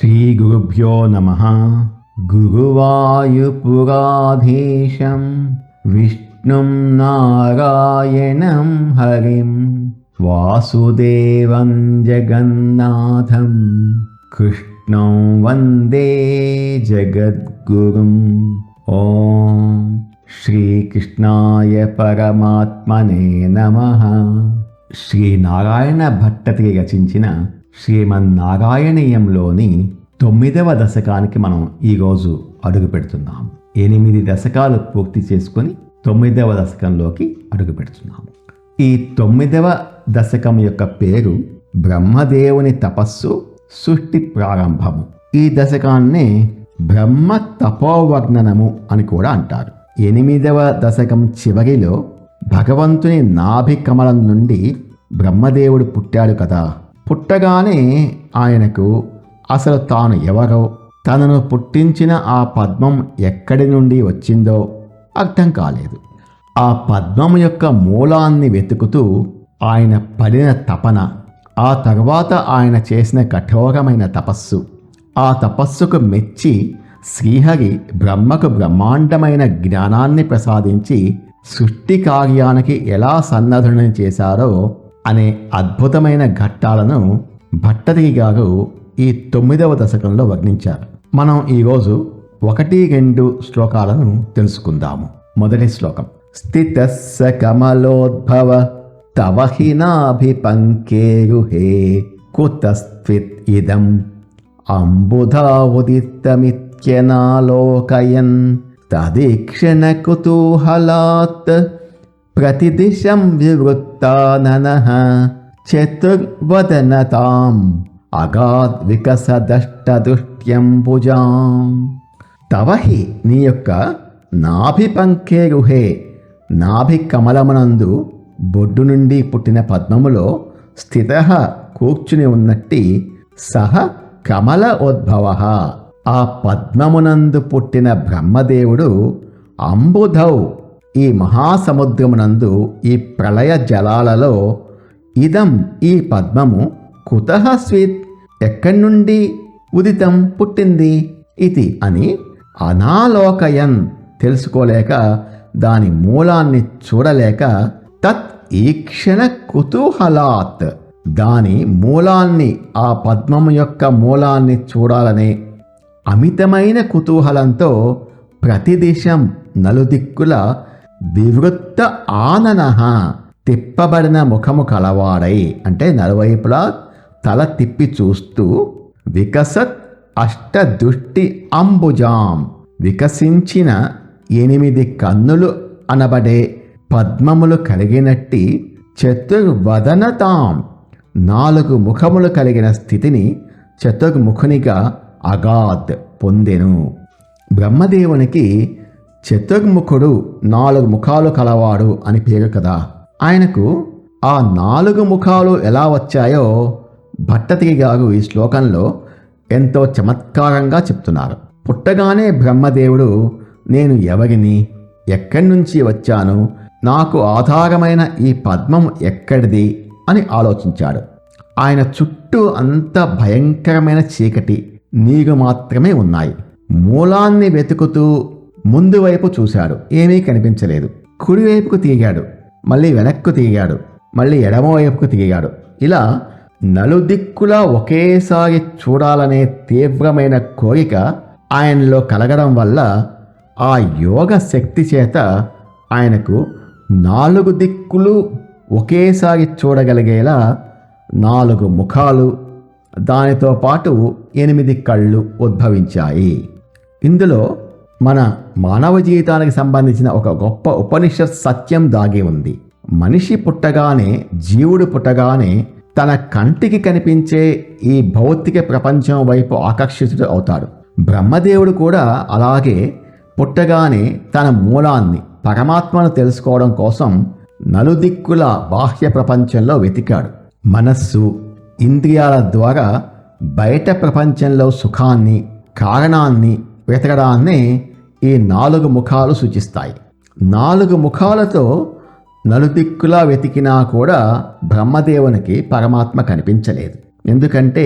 శ్రీగురుభ్యో నమః. గురువాయూపురాధీశం విష్ణుం నారాయణం హరిం వాసుదేవం జగన్నాథం కృష్ణం వందే జగద్గురుం. ఓం శ్రీకృష్ణాయ పరమాత్మనే నమః. శ్రీనారాయణ భట్టతిరి రచించిన శ్రీమన్నారాయణీయంలోని 9వ దశకానికి మనం ఈరోజు అడుగు పెడుతున్నాము. 8 దశకాలు పూర్తి చేసుకుని 9వ దశకంలోకి అడుగు పెడుతున్నాము. ఈ 9వ దశకం యొక్క పేరు బ్రహ్మదేవుని తపస్సు సృష్టి ప్రారంభము. ఈ దశకాన్నే బ్రహ్మ తపోవర్ణనము అని కూడా అంటారు. 8వ దశకం చివరిలో భగవంతుని నాభి కమలం నుండి బ్రహ్మదేవుడు పుట్టాడు కదా. పుట్టగానే ఆయనకు అసలు తాను ఎవరో, తనను పుట్టించిన ఆ పద్మం ఎక్కడి నుండి వచ్చిందో అర్థం కాలేదు. ఆ పద్మం యొక్క మూలాన్ని వెతుకుతూ ఆయన పడిన తపన, ఆ తర్వాత ఆయన చేసిన కఠోరమైన తపస్సు, ఆ తపస్సుకు మెచ్చి శ్రీహరి బ్రహ్మకు బ్రహ్మాండమైన జ్ఞానాన్ని ప్రసాదించి సృష్టి కార్యానికి ఎలా సన్నద్ధులను చేశారో అనే అద్భుతమైన ఘట్టాలను భట్టతిరి గారు ఈ 9వ దశకంలో వర్ణించారు. మనం ఈరోజు 1-2 శ్లోకాలను తెలుసుకుందాము. మొదటి శ్లోకం. స్థితస్స కమలోద్భవ తవ హినాభిపంకేరుహే కుతస్త్విత్ ఇదం అంబుధావుదిత్తమిత్యనాలోకయన్ తదీక్షణ కుతూహలాత్ ప్రతిదిశం వివృత్తాననః చతుర్వదనతాం అగాద్వికసదష్టదుష్ట్యంబుజాం. తవహి నీ యొక్క నాభిపంకేరుహే, నాభి కమలమునందు బొడ్డు నుండి పుట్టిన పద్మములో స్థిత కూర్చుని ఉన్నట్టి సహ కమల ఉద్భవ, ఆ పద్మమునందు పుట్టిన బ్రహ్మదేవుడు అంబుధౌ, ఈ మహాసముద్రమునందు ఈ ప్రళయ జలాలలో ఇదం, ఈ పద్మము కుతః స్విత్, ఎక్కడి నుండి ఉదితం పుట్టింది ఇది అని అనాలోకయన్, తెలుసుకోలేక దాని మూలాన్ని చూడలేక తత్ ఈక్షణ కుతూహలాత్, దాని మూలాన్ని, ఆ పద్మము యొక్క మూలాన్ని చూడాలనే అమితమైన కుతూహలంతో ప్రతిదిశం, నలుదిక్కుల వివృత్త ఆననః, తిప్పబడిన ముఖము కలవాడై, అంటే నలువైపులా తల తిప్పి చూస్తూ వికసత్ అష్టదుష్టి అంబుజాం, వికసించిన 8 కన్నులు అనబడే పద్మములు కలిగినట్టి చతుర్వదనతాం, 4 ముఖములు కలిగిన స్థితిని చతుర్ముఖునిగా అగాద్ పొందెను. బ్రహ్మదేవునికి చతుర్ముఖుడు, 4 ముఖాలు కలవాడు అని పేరు కదా. ఆయనకు ఆ 4 ముఖాలు ఎలా వచ్చాయో భట్టతిరి గారు ఈ శ్లోకంలో ఎంతో చమత్కారంగా చెప్తున్నారు. పుట్టగానే బ్రహ్మదేవుడు నేను ఎవరిని, ఎక్కడి నుంచి వచ్చాను, నాకు ఆధారమైన ఈ పద్మం ఎక్కడిది అని ఆలోచించాడు. ఆయన చుట్టూ అంత భయంకరమైన చీకటి, నీరు మాత్రమే ఉన్నాయి. మూలాన్ని వెతుకుతూ ముందు వైపు చూశాడు, ఏమీ కనిపించలేదు. కుడివైపుకు తిరిగాడు, మళ్ళీ వెనక్కు తిరిగాడు, మళ్ళీ ఎడమవైపుకు తిరిగాడు. ఇలా నలుదిక్కులా ఒకేసారి చూడాలనే తీవ్రమైన కోరిక ఆయనలో కలగడం వల్ల ఆ యోగ శక్తి చేత ఆయనకు 4 దిక్కులు ఒకేసారి చూడగలిగేలా 4 ముఖాలు, దానితో పాటు 8 కళ్ళు ఉద్భవించాయి. ఇందులో మన మానవ జీవితానికి సంబంధించిన ఒక గొప్ప ఉపనిషత్ సత్యం దాగి ఉంది. మనిషి పుట్టగానే, జీవుడు పుట్టగానే తన కంటికి కనిపించే ఈ భౌతిక ప్రపంచం వైపు ఆకర్షితుడు అవుతాడు. బ్రహ్మదేవుడు కూడా అలాగే పుట్టగానే తన మూలాన్ని, పరమాత్మను తెలుసుకోవడం కోసం నలుదిక్కుల బాహ్య ప్రపంచంలో వెతికాడు. మనస్సు, ఇంద్రియాల ద్వారా బయట ప్రపంచంలో సుఖాన్ని, కారణాన్ని వెతకడాన్నే ఈ 4 ముఖాలు సూచిస్తాయి. 4 ముఖాలతో నలుదిక్కులా వెతికినా కూడా బ్రహ్మదేవునికి పరమాత్మ కనిపించలేదు. ఎందుకంటే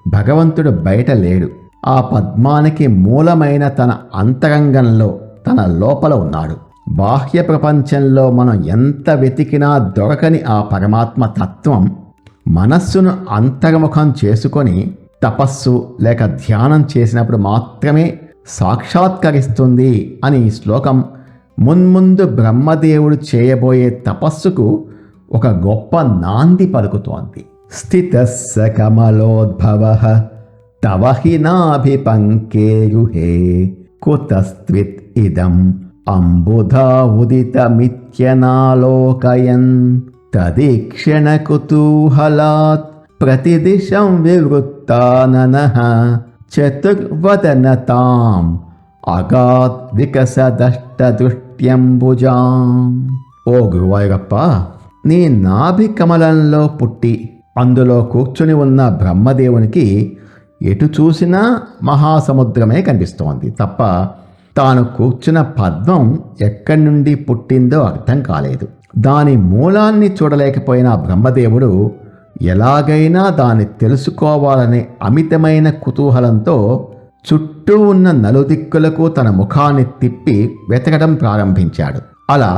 భగవంతుడు బయట లేడు. ఆ పద్మానికి మూలమైన తన అంతరంగంలో, తన లోపల ఉన్నాడు. బాహ్య ప్రపంచంలో మనం ఎంత వెతికినా దొరకని ఆ పరమాత్మ తత్వం మనస్సును అంతర్ముఖం చేసుకొని తపస్సు లేక ధ్యానం చేసినప్పుడు మాత్రమే సాక్షాత్కరిస్తుంది అని ఈ శ్లోకం మున్ముందు బ్రహ్మదేవుడు చేయబోయే తపస్సుకు ఒక గొప్ప నాంది పలుకుతోంది. స్థితస్స కమలోద్భవః తవ హి నాభిపంకేయుహే కుతస్త్విత్ ఇదం అంబుధా ఉదితమిత్యనాలోకయన్ తదీక్షణ కుతూహలాత్ ప్రతిదిశం వివృత్తాననః చతుర్వదనతాం అగాత్ వికసదష్టదృష్ట్యంబుజాం. ఓ గురువాయూరప్ప, నీ నాభి కమలంలో పుట్టి అందులో కూర్చుని ఉన్న బ్రహ్మదేవునికి ఎటు చూసినా మహాసముద్రమే కనిపిస్తోంది తప్ప తాను కూర్చున్న పద్మం ఎక్కడి నుండి పుట్టిందో అర్థం కాలేదు. దాని మూలాన్ని చూడలేకపోయిన బ్రహ్మదేవుడు ఎలాగైనా దాన్ని తెలుసుకోవాలనే అమితమైన కుతూహలంతో చుట్టూ ఉన్న నలుదిక్కులకు తన ముఖాన్ని తిప్పి వెతకడం ప్రారంభించాడు. అలా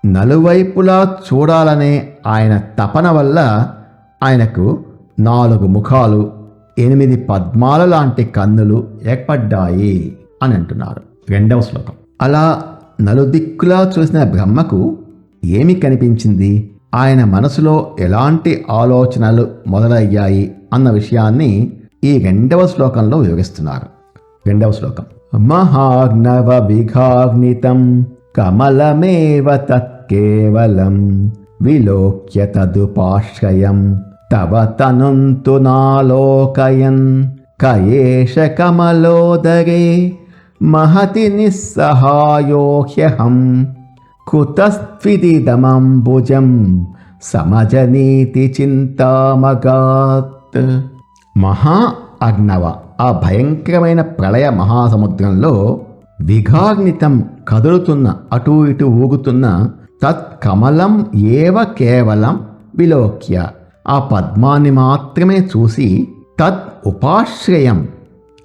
నలువైపులా చూడాలనే ఆయన తపన వల్ల ఆయనకు 4 ముఖాలు, 8 పద్మాల లాంటి కన్నులు ఏర్పడ్డాయి అని అంటున్నారు 2వ శ్లోకం. అలా నలుదిక్కులా చూసిన బ్రహ్మకు ఏమి కనిపించింది, ఆయన మనసులో ఎలాంటి ఆలోచనలు మొదలయ్యాయి అన్న విషయాన్ని ఈ 2వ శ్లోకంలో వివరిస్తున్నారు. 2వ శ్లోకం. మహాగ్నవ విఘాగ్నితం కమలమేవ తత్కేవలం విలోక్య తదుపాశ్రయం తవ తనుంతు నాలోకయన్ కయేష కమలోదరే మహతి నిస్సహాయో హ్యహం కుతస్త్విదిదమంబుజం సమజనీతి చింతామగాత్. మహా అగ్నవ, ఆ భయంకరమైన ప్రళయ మహాసముద్రంలో విఘాగ్నితం కదులుతున్న, అటూ ఇటు ఊగుతున్న తత్కమలం ఏవ కేవలం విలోక్య, ఆ పద్మాన్ని మాత్రమే చూసి తత్ ఉపాశ్రయం,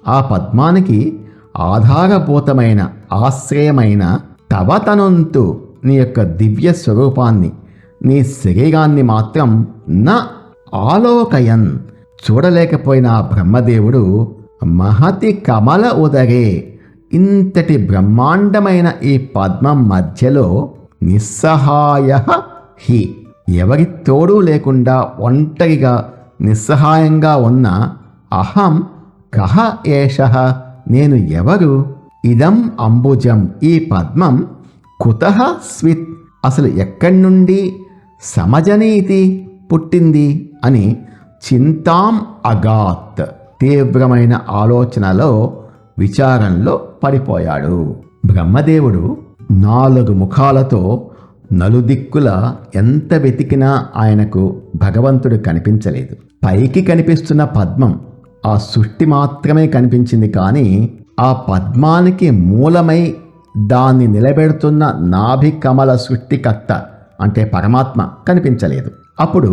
ఆ పద్మానికి ఆధారభూతమైన ఆశ్రయమైన తవ తనుంతు, నీ యొక్క దివ్య స్వరూపాన్ని, నీ శరీరాన్ని మాత్రం న ఆలోకయన్, చూడలేకపోయిన ఆ బ్రహ్మదేవుడు మహతి కమల ఉదరే, ఇంతటి బ్రహ్మాండమైన ఈ పద్మం మధ్యలో నిస్సహాయ హి, ఎవరి తోడు లేకుండా ఒంటరిగా నిస్సహాయంగా ఉన్న అహం కహ ఏషః, నేను ఎవరు, ఇదం అంబుజం, ఈ పద్మం కుతః స్విత్, అసలు ఎక్కడి నుండి సమజనీతి పుట్టింది అని చింతాం అగాత్, తీవ్రమైన ఆలోచనలో విచారంలో పడిపోయాడు. బ్రహ్మదేవుడు 4 ముఖాలతో నలుదిక్కుల ఎంత వెతికినా ఆయనకు భగవంతుడు కనిపించలేదు. పైకి కనిపిస్తున్న పద్మం, ఆ సృష్టి మాత్రమే కనిపించింది. కానీ ఆ పద్మానికి మూలమై దాన్ని నిలబెడుతున్న నాభి కమల సృష్టికర్త అంటే పరమాత్మ కనిపించలేదు. అప్పుడు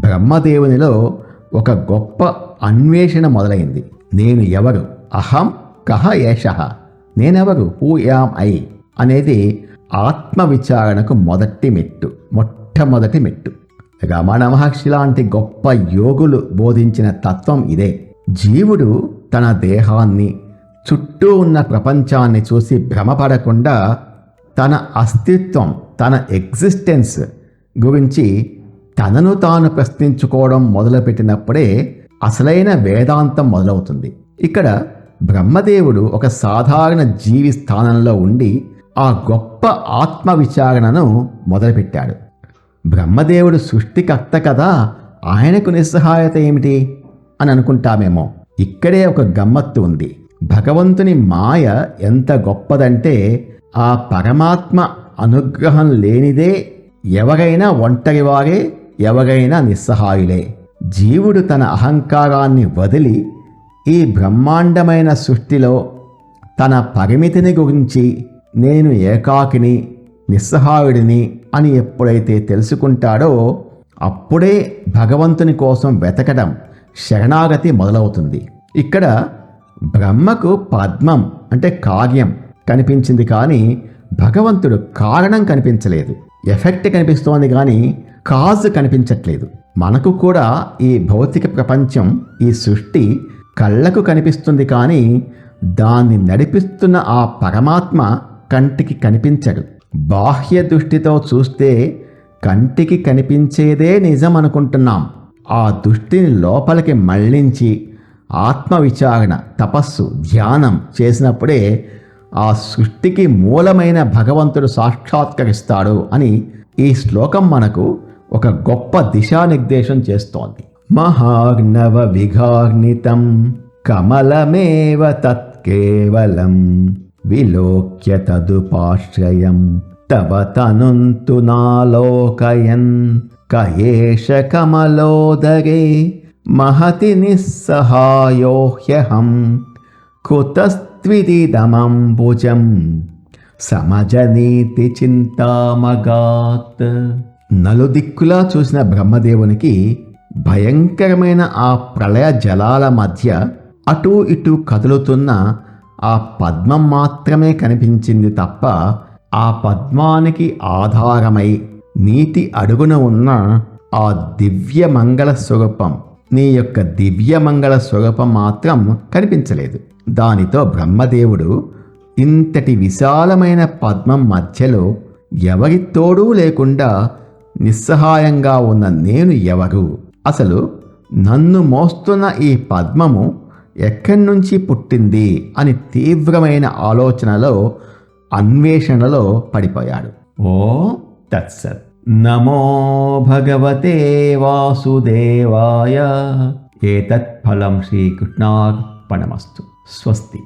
బ్రహ్మదేవునిలో ఒక గొప్ప అన్వేషణ మొదలైంది. నేను ఎవరు, అహం కహ ఏషః, నేనెవరు, హూ యామ్ ఐ అనేది ఆత్మవిచారణకు మొట్టమొదటి మెట్టు. రమణ మహర్షి లాంటి గొప్ప యోగులు బోధించిన తత్వం ఇదే. జీవుడు తన దేహాన్ని, చుట్టూ ఉన్న ప్రపంచాన్ని చూసి భ్రమపడకుండా తన అస్తిత్వం, తన ఎగ్జిస్టెన్స్ గురించి తనను తాను ప్రశ్నించుకోవడం మొదలుపెట్టినప్పుడే అసలైన వేదాంతం మొదలవుతుంది. ఇక్కడ బ్రహ్మదేవుడు ఒక సాధారణ జీవి స్థానంలో ఉండి ఆ గొప్ప ఆత్మ విచారణను మొదలుపెట్టాడు. బ్రహ్మదేవుడు సృష్టికర్త కదా, ఆయనకు నిస్సహాయత ఏమిటి అని అనుకుంటామేమో. ఇక్కడే ఒక గమ్మత్తు ఉంది. భగవంతుని మాయ ఎంత గొప్పదంటే ఆ పరమాత్మ అనుగ్రహం లేనిదే ఎవరైనా ఒంటరివారే, ఎవరైనా నిస్సహాయులే. జీవుడు తన అహంకారాన్ని వదిలి ఈ బ్రహ్మాండమైన సృష్టిలో తన పరిమితిని గురించి, నేను ఏకాకిని, నిస్సహాయుడిని అని ఎప్పుడైతే తెలుసుకుంటాడో అప్పుడే భగవంతుని కోసం వెతకడం, శరణాగతి మొదలవుతుంది. ఇక్కడ బ్రహ్మకు పద్మం అంటే కార్యం కనిపించింది, కానీ భగవంతుడు కారణం కనిపించలేదు. ఎఫెక్ట్ కనిపిస్తోంది కానీ కాజ్ కనిపించట్లేదు. మనకు కూడా ఈ భౌతిక ప్రపంచం, ఈ సృష్టి కళ్ళకు కనిపిస్తుంది, కానీ దాన్ని నడిపిస్తున్న ఆ పరమాత్మ కంటికి కనిపించడు. బాహ్య దృష్టితో చూస్తే కంటికి కనిపించేదే నిజం అనుకుంటున్నాం. ఆ దృష్టిని లోపలికి మళ్లించి ఆత్మవిచారణ, తపస్సు, ధ్యానం చేసినప్పుడే ఆ సృష్టికి మూలమైన భగవంతుడు సాక్షాత్కరిస్తాడు అని ఈ శ్లోకం మనకు ఒక గొప్ప దిశానిర్దేశం చేస్తోంది. మహార్ణవ విఘార్ణితం కమలమేవ తత్కేవలం విలోక్య తదుపాశ్రయం తవ తనుంతు నాలోకయన్ కయేష కమలోదరే మహతి నిస్సహాయో హ్యహం కుతస్త్విదిదమంబుజం సమజనీతి చింతామగాత్. నలుదిక్కులా చూసిన బ్రహ్మదేవునికి భయంకరమైన ఆ ప్రళయ జలాల మధ్య అటూ ఇటూ కదులుతున్న ఆ పద్మం మాత్రమే కనిపించింది తప్ప, ఆ పద్మానికి ఆధారమై నీటి అడుగున ఉన్న ఆ దివ్యమంగళ స్వరూపం, నీ యొక్క దివ్యమంగళ స్వరూపం మాత్రం కనిపించలేదు. దానితో బ్రహ్మదేవుడు ఇంతటి విశాలమైన పద్మం మధ్యలో ఎవరి తోడూ లేకుండా నిస్సహాయంగా ఉన్న నేను ఎవరు, అసలు నన్ను మోస్తున్న ఈ పద్మము ఎక్కడి నుంచి పుట్టింది అని తీవ్రమైన ఆలోచనలో, అన్వేషణలో పడిపోయాడు. ఓ తత్సత్. నమో భగవతే వాసుదేవాయ. ఏతత్ ఫలం శ్రీకృష్ణార్పణమస్తు. స్వస్తి.